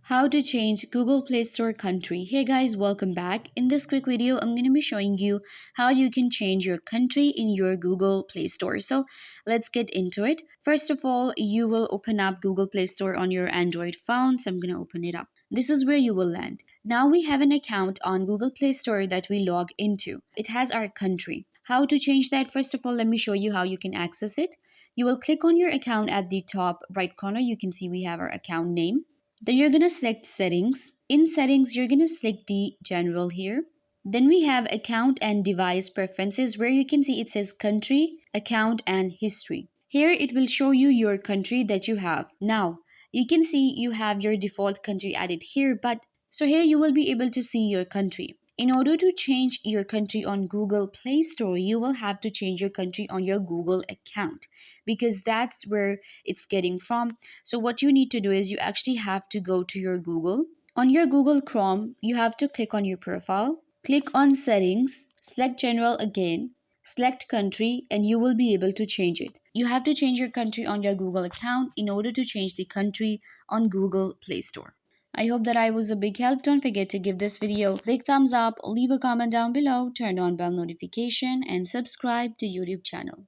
How to change Google Play Store country. Hey guys, welcome back. In this quick video, I'm going to be showing you how you can change your country in your Google Play Store. So let's get into it. First of all, you will open up Google Play Store on your Android phone. So I'm going to open it up. This is where you will land. Now we have an account on Google Play Store that we log into. It has our country. How to change that? First of all, let me show you how you can access it. You will click on your account at the top right corner. You can see we have our account name. Then you're going to select settings. In settings, you're going to select the general here. Then we have account and device preferences where you can see it says country, account and history. Here it will show you your country that you have. Now you can see you have your default country added here, but so here you will be able to see your country. In order to change your country on Google Play Store, you will have to change your country on your Google account because that's where it's getting from. So what you need to do is you actually have to go to your Google. On your Google Chrome, you have to click on your profile, click on settings, select general again, select country, and you will be able to change it. You have to change your country on your Google account in order to change the country on Google Play Store. I hope that I was a big help. Don't forget to give this video a big thumbs up, leave a comment down below, turn on bell notification and subscribe to YouTube channel.